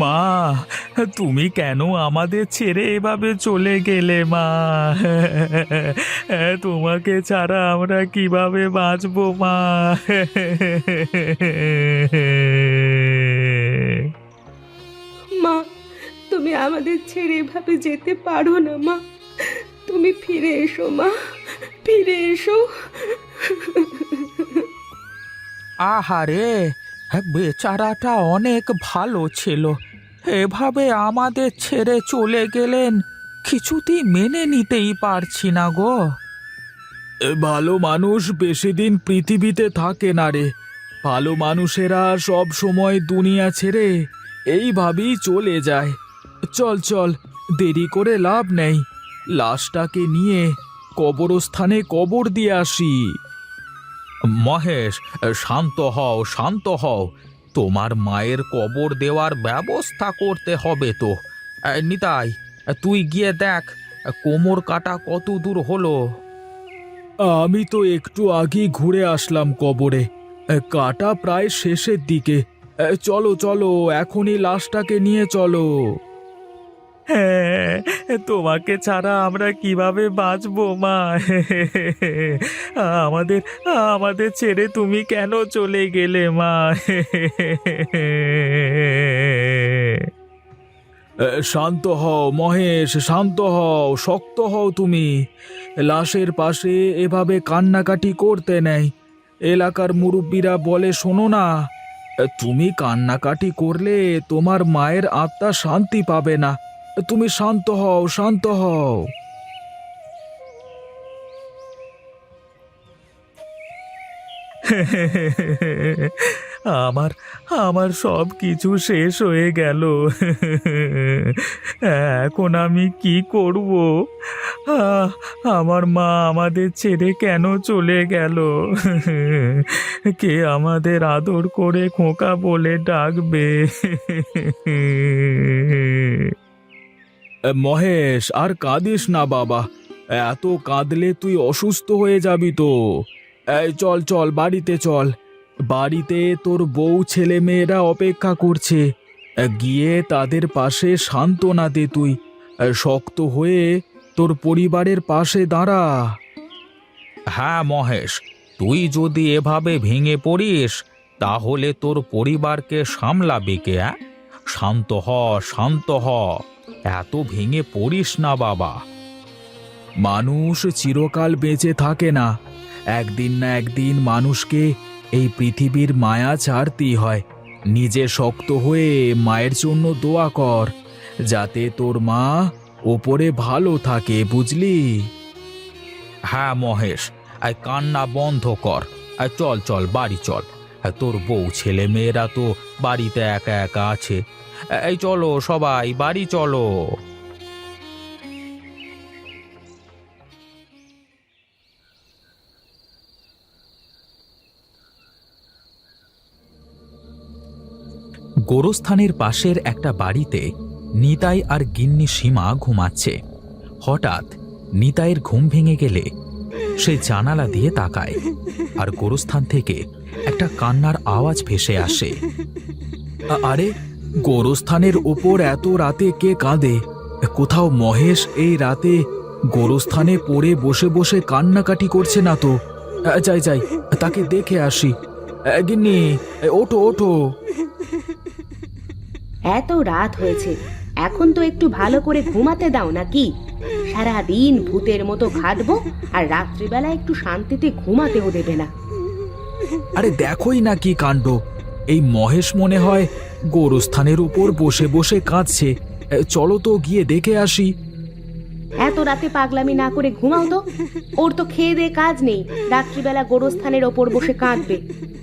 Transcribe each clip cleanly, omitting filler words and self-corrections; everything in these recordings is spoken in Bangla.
মা, তুমি কেন আমাদের ছেড়ে এভাবে চলে গেলে মা? তোমাকে ছাড়া আমরা কিভাবে বাঁচবো মা? মা, তুমি আমাদের ছেড়ে এভাবে যেতে পারো না মা। তুমি ফিরে এসো মা, ফিরে এসো। আহারে, বেচারাটা অনেক ভালো ছিল, এভাবে আমাদের ছেড়ে চলে গেলেন, কিছুতেই মেনে নিতেই পারছি না গো। ভালো মানুষ বেশি দিন পৃথিবীতে থাকে না রে। ভালো মানুষেরা সব সময় দুনিয়া ছেড়ে এইভাবেই চলে যায়। চল চল, দেরি করে লাভ নেই, লাশটাকে নিয়ে কবরস্থানে কবর দিয়ে আসি। মহেশ, শান্ত হও, শান্ত হও, তোমার মায়ের কবর দেওয়ার ব্যবস্থা করতে হবে তো। নিতাই, তুই গিয়ে দেখ কোমর কাটা কত দূর হলো। আমি তো একটু আগেই ঘুরে আসলাম কবরে, কাটা প্রায় শেষের দিকে। চলো চলো, এখনই লাশটাকে নিয়ে চলো। হ্যাঁ, তোমাকে ছাড়া আমরা কিভাবে বাঁচবো মা? আমাদের আমাদের ছেড়ে তুমি কেন চলে গেলে মা? শান্ত হও মহেশ, শান্ত হও, শক্ত হও তুমি। লাশের পাশে এভাবে কান্নাকাটি করতে নেই। এলাকার মুরব্বীরা বলে শোনো না, তুমি কান্নাকাটি করলে তোমার মায়ের আত্মা শান্তি পাবে না। তুমি শান্ত হও, শান্ত হও। আমার আমার সব কিছু শেষ হয়ে গেল। এখন আমি কি করব? আহ, আমার মা আমাদের ছেড়ে কেন চলে গেল? কে আমাদের আদর করে খোকা বলে ডাকবে? মহেশ, আর কাঁদিস না বাবা, এত কাঁদলে তুই অসুস্থ হয়ে যাবি তো। এই চল চল, বাড়িতে চল, বাড়িতে তোর বউ ছেলে মেয়েরা অপেক্ষা করছে। গিয়ে তাদের পাশে সান্ত্বনা দে তুই, শক্ত হয়ে তোর পরিবারের পাশে দাঁড়া। হ্যাঁ মহেশ, তুই যদি এভাবে ভেঙে পড়িস তাহলে তোর পরিবারকে সামলাবে কে? শান্ত হ, শান্ত হ, এত ভেঙে পড়িস না বাবা। মানুষ চিরকাল বেঁচে থাকে না, একদিন না একদিন মানুষকে এই পৃথিবীর মায়া ছাড়তেই হয়। নিজে শক্ত হয়ে মায়ের জন্য দোয়া কর, যাতে তোর মা ওপরে ভালো থাকে, বুঝলি? হ্যাঁ মহেশ, কান্না বন্ধ কর, চল চল বাড়ি চল। তোর বউ ছেলে মেয়েরা তো বাড়িতে একা একা আছে। এই চলো সবাই বাড়ি চলো। গোরস্থানের পাশের একটা বাড়িতে নিতাই আর গিন্নি সীমা ঘুমাচ্ছে। হঠাৎ নিতাইয়ের ঘুম ভেঙে গেলে সে জানালা দিয়ে তাকায়, আর গোরস্থান থেকে একটা কান্নার আওয়াজ ভেসে আসে। আরে, গোরস্থানের ওপর এত রাতে কে কাঁদে? কোথাও মহেশ এই রাতে গোরস্থানে পড়ে বসে বসে কান্নাকাটি করছে না তো? যাই যাই, তাকে দেখে আসি। গিন্নি, ওঠো ওঠো। এত রাত হয়েছে, এখন তো একটু ভালো করে ঘুমাতে দাও নাকি? সারাদিন ভূতের মতো খাটবো আর রাত্রিবেলা একটু শান্তিতে ঘুমাতেও দেবে না। আরে দেখোই না কি কাণ্ড, এই মহেশ মনে হয় গোরস্থানের উপর বসে বসে কাঁদছে। চলো তো গিয়ে দেখে আসি। এত রাতে পাগলামি না করে ঘুমাও তো, ওর তো খেয়ে দে কাজ নেই, রাত্রিবেলা গোরস্থানের ওপর বসে কাঁদবে।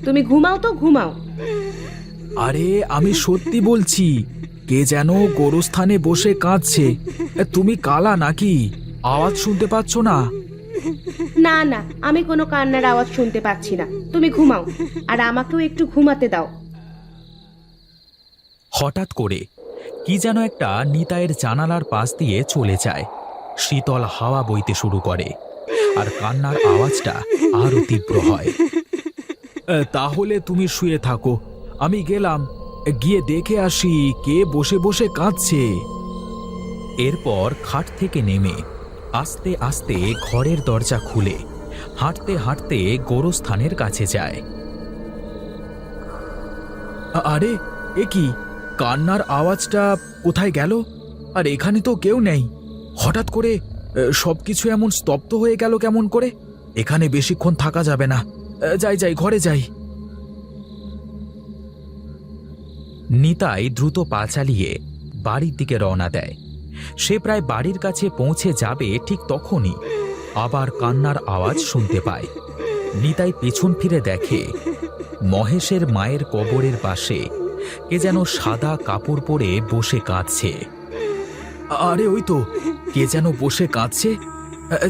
তুমি ঘুমাও তো, ঘুমাও। আরে আমি সত্যি বলছি, কে যেন গোরস্থানে বসে কাঁদছে। তুমি কালা নাকি? আওয়াজ শুনতে পাচ্ছ না? না না, আমি কোনো কান্নার আওয়াজ শুনতে পাচ্ছি না। তুমি ঘুমাও, আর আমাকেও একটু ঘুমাতে দাও। হঠাৎ করে কি যেন একটা নিতাইয়ের জানালার পাশ দিয়ে চলে যায়। শীতল হাওয়া বইতে শুরু করে, আর কান্নার আওয়াজটা আরো তীব্র হয়। তাহলে তুমি শুয়ে থাকো, আমি গেলাম। গিয়ে দেখে আসি কে বসে বসে কাঁদছে। এরপর খাট থেকে নেমে আস্তে আস্তে ঘরের দরজা খুলে হাঁটতে হাঁটতে গোরস্থানের কাছে যায়। আরে এ কি, কান্নার আওয়াজটা কোথায় গেল? আর এখানে তো কেউ নেই। হঠাৎ করে সবকিছু এমন স্তব্ধ হয়ে গেল কেমন করে? এখানে বেশিক্ষণ থাকা যাবে না। যাই যাই, ঘরে যাই। নিতাই দ্রুত পা চালিয়ে বাড়ির দিকে রওনা দেয়। সে প্রায় বাড়ির কাছে পৌঁছে যাবে, ঠিক তখনই আবার কান্নার আওয়াজ শুনতে পায়। নিতাই পেছন ফিরে দেখে মহেশের মায়ের কবরের পাশে কে যেন সাদা কাপড় পরে বসে কাঁদছে। আরে ওই তো, কে যেন বসে কাঁদছে।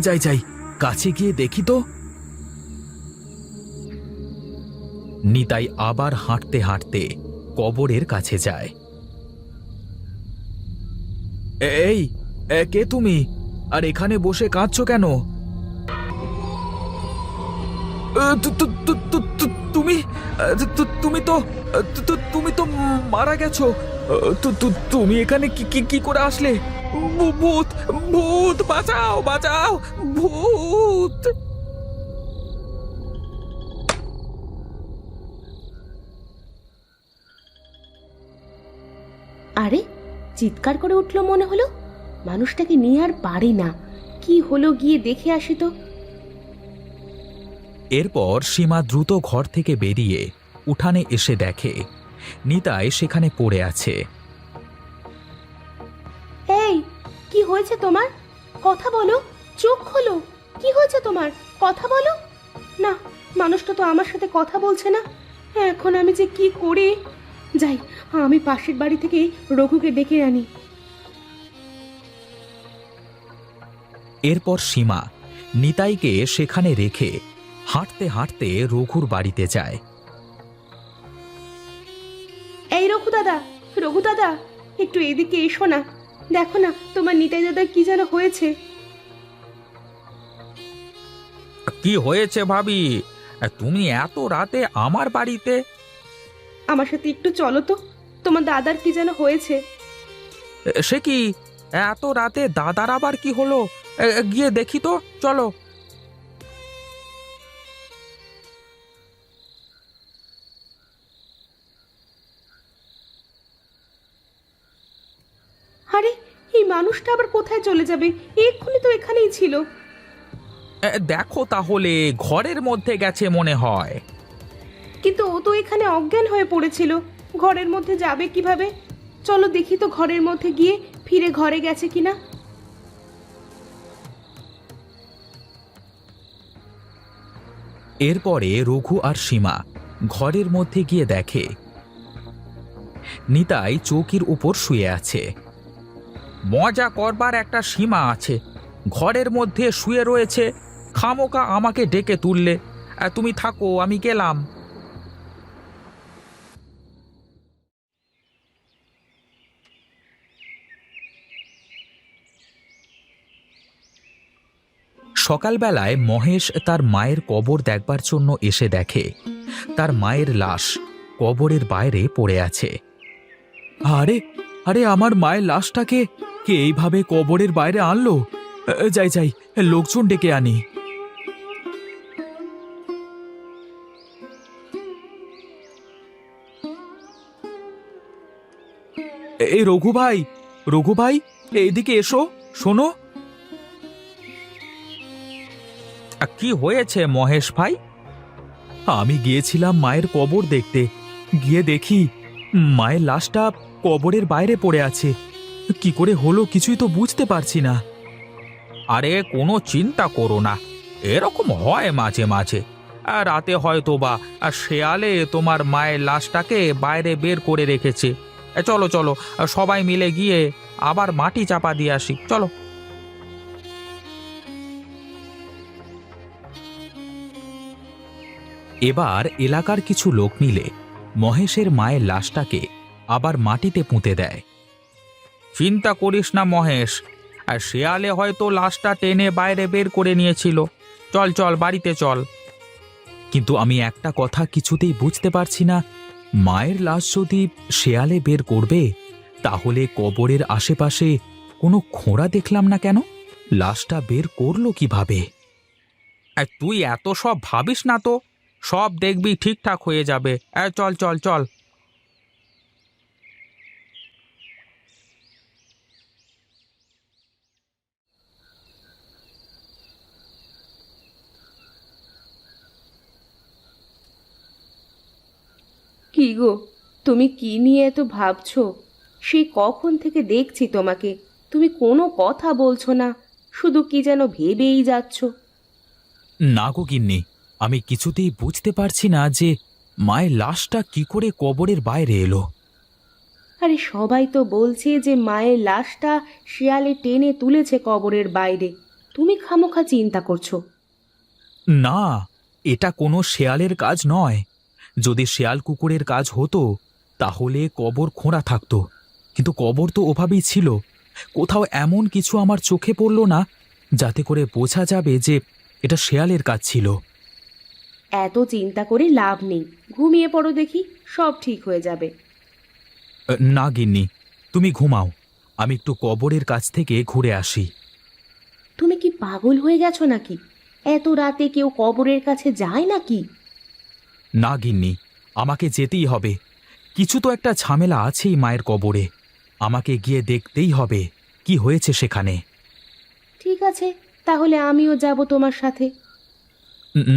যাই যাই, কাছে গিয়ে দেখি তো। নিতাই আবার হাঁটতে হাঁটতে কবরের কাছে যায়। এই, কে তুমি? আর এখানে বসে কাঁদছো কেন? তুমি তুমি তো তুমি তো মারা গেছো। তুমি এখানে কি করে আসলে? ভূত, ভূত, বাঁচাও বাঁচাও, ভূত! আরে, চিৎকার করে উঠলো মনে হলো। মানুষটাকে নিয়ে আর পারি না। কি হলো, গিয়ে দেখে আসি তো। এরপর সীমা দ্রুত ঘর থেকে বেরিয়ে উঠানে এসে দেখে নিতাই সেখানে পড়ে আছে। এই, কি হয়েছে তোমার? কথা বলো, চোখ খোলো। কি হয়েছে তোমার? কথা বলো না। মানুষটা তো আমার সাথে কথা বলছে না। এখন আমি যে কি করি? যাই, আমি পাশের বাড়ি থেকে রঘুকে ডেকে আনি। এরপর সীমা নিতাইকে সেখানে রেখে হাঁটতে হাঁটতে রঘুর বাড়িতে যায়। এই রঘু দাদা, রঘু দাদা, একটু এদিকে এসো না। দেখো না, তোমার নিতাই দাদা কি যেন হয়েছে। কি হয়েছে ভাবি? তুমি এত রাতে আমার বাড়িতে? আমার সাথে একটু চলো তো, তোমার দাদার কি যেন হয়েছে। সে কি, এত রাতে দাদার আবার কি হলো? গিয়ে দেখি তো, চলো। আরে, এই মানুষটা আবার কোথায় চলে যাবে? এক্ষুনি তো এখানেই ছিল। দেখো তাহলে, ঘরের মধ্যে গেছে মনে হয়। কিন্তু ও তো এখানে অজ্ঞান হয়ে পড়েছিল। ঘরের মধ্যে যাবে কিভাবে? চলো দেখি তো ঘরের মধ্যে গিয়ে ফিরে ঘরে গেছে কিনা। এরপরে রঘু আর সীমা ঘরের মধ্যে গিয়ে দেখে নিতাই চৌকির উপর শুয়ে আছে। মজা করবার একটা সীমা আছে। ঘরের মধ্যে শুয়ে রয়েছে, খামোকা আমাকে ডেকে তুললে। তুমি থাকো, আমি গেলাম। সকালবেলায় মহেশ তার মায়ের কবর দেখবার জন্য এসে দেখে তার মায়ের লাশ কবরের বাইরে পড়ে আছে। আরে আরে, আমার মায়ের লাশটাকে কে এইভাবে কবরের বাইরে আনলো? যাই যাই, লোকজন ডেকে আনি। এই রঘু ভাই, রঘু ভাই, এইদিকে এসো, শোনো। কি হয়েছে মহেশ ভাই? আমি গিয়েছিলাম মায়ের কবর দেখতে। গিয়ে দেখি মায়ের লাশটা কবরের বাইরে পড়ে আছে। কি করে হলো কিছুই তো বুঝতে পারছি না। আরে কোনো চিন্তা করো না, এরকম হয় মাঝে মাঝে। রাতে হয়তো বা শেয়ালে তোমার মায়ের লাশটাকে বাইরে বের করে রেখেছে। চলো চলো, সবাই মিলে গিয়ে আবার মাটি চাপা দিয়ে আসি, চলো। এবার এলাকার কিছু লোক মিলে মহেশের মায়ের লাশটাকে আবার মাটিতে পুঁতে দেয়। চিন্তা করিস না মহেশ, আর শেয়ালে হয়তো লাশটা টেনে বাইরে বের করে নিয়েছিল। চল চল, বাড়িতে চল। কিন্তু আমি একটা কথা কিছুতেই বুঝতে পারছি না, মায়ের লাশ যদি শেয়ালে বের করবে, তাহলে কবরের আশেপাশে কোনো খোঁড়া দেখলাম না কেন? লাশটা বের করলো কিভাবে? তুই এত সব ভাবিস না তো, সব দেখবি ঠিকঠাক হয়ে যাবে। চল চল চল। কি গো, তুমি কি নিয়ে এত ভাবছো? সেই কখন থেকে দেখছি তোমাকে, তুমি কোনো কথা বলছো না, শুধু কি যেন ভেবেই যাচ্ছ। না গো গিন্নি, আমি কিছুতেই বুঝতে পারছি না যে মায়ের লাশটা কি করে কবরের বাইরে এলো। আরে সবাই তো বলছে যে মায়ের লাশটা শিয়ালে টেনে তুলেছে কবরের বাইরে, তুমি খামোখা চিন্তা করছো। না, এটা কোনো শেয়ালের কাজ নয়। যদি শেয়াল কুকুরের কাজ হতো তাহলে কবর খোঁড়া থাকতো, কিন্তু কবর তো ওভাবেই ছিল। কোথাও এমন কিছু আমার চোখে পড়ল না যাতে করে বোঝা যাবে যে এটা শেয়ালের কাজ ছিল। এত চিন্তা করে লাভ নেই, ঘুমিয়ে পড়ো দেখি, সব ঠিক হয়ে যাবে। না গিন্নি, তুমি ঘুমাও, আমি একটু কবরের কাছ থেকে ঘুরে আসি। তুমি কি পাগল হয়ে গেছো নাকি? এত রাতে কেউ কবরের কাছে যায় নাকি? না গিন্নি, আমাকে যেতেই হবে। কিছু তো একটা ঝামেলা আছেই মায়ের কবরে, আমাকে গিয়ে দেখতেই হবে কি হয়েছে সেখানে। ঠিক আছে, তাহলে আমিও যাব তোমার সাথে।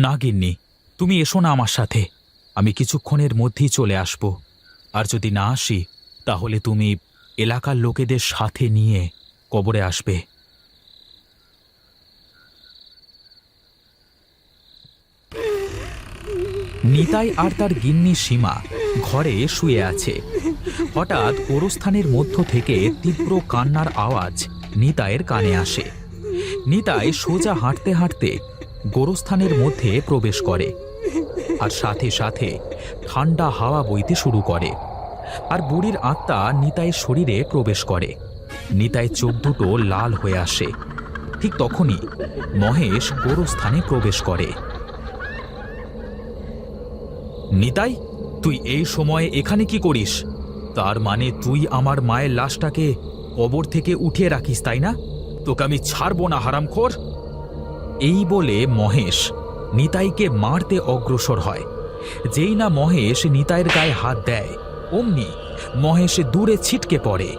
না গিন্নি, তুমি এসো না আমার সাথে, আমি কিছুক্ষণের মধ্যেই চলে আসব। আর যদি না আসি তাহলে তুমি এলাকার লোকেদের সাথে নিয়ে কবরে আসবে। নিতাই আর তার গিন্নি সীমা ঘরে শুয়ে আছে। হঠাৎ গোরস্থানের মধ্য থেকে তীব্র কান্নার আওয়াজ নিতাইয়ের কানে আসে। নিতাই সোজা হাঁটতে হাঁটতে গোরস্থানের মধ্যে প্রবেশ করে, আর সাথে সাথে ঠান্ডা হাওয়া বইতে শুরু করে, আর বুড়ির আত্মা নিতাইয়ের শরীরে প্রবেশ করে। নিতাই চোখ দুটো লাল হয়ে আসে। ঠিক তখনই মহেশ গোরস্থানে প্রবেশ করে। নিতাই, তুই এই সময়ে এখানে কি করিস? তার মানে তুই আমার মায়ের লাশটাকে কবর থেকে উঠিয়ে রাখিস, তাই না? তোকে আমি ছাড়বো না, হারামখোর। এই বলে মহেশ নিতাইকে মারতে অগ্রসর হয়। যেই না মহেশ নিতাইয়ের গায়ে হাত দেয়, অমনি মহেশ দূরে ছিটকে পড়ে।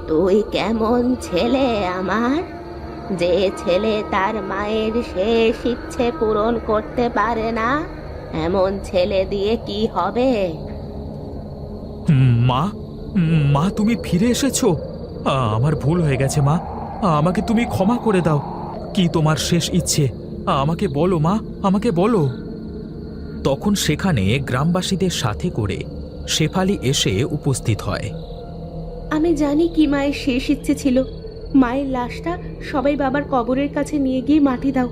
তুই কেমন ছেলে আমার, যে ছেলে তার মায়ের শেষ ইচ্ছে পূরণ করতে পারে না? এমন ছেলে দিয়ে কি হবে? মা, মা তুমি ফিরে এসেছো। আমার ভুল হয়ে গেছে মা, আমাকে তুমি ক্ষমা করে দাও। কি তোমার শেষ ইচ্ছে আমাকে বলো মা, আমাকে বলো। তখন সেখানে গ্রামবাসীদের সাথে করে শেফালি এসে উপস্থিত হয়। আমি জানি কি মায়ের শেষ ইচ্ছে ছিল। মায়ের লাশটা সবাই বাবার কবরের কাছে নিয়ে গিয়ে মাটি দাও,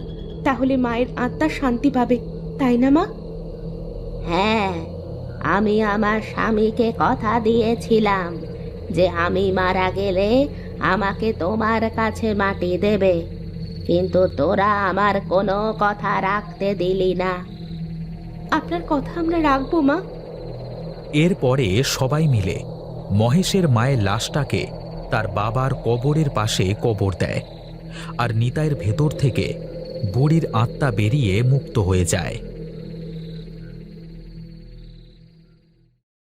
তাহলে মায়ের আত্মা শান্তি পাবে, তাই না মা? হ্যাঁ, আমি আমার স্বামীকে কথা দিয়েছিলাম যে আমি মারা গেলে আমাকে তোমার কাছে মাটি দেবে, কিন্তু তোরা আমার কোনো কথা রাখতে দিলি না। আপনার কথা আমরা রাখবো মা। এরপরে সবাই মিলে মহেশের মায়ের লাশটাকে তার বাবার কবরের পাশে কবর দেয়, আর নিতাইয়ের ভেতর থেকে বুড়ির আত্মা বেরিয়ে মুক্ত হয়ে যায়।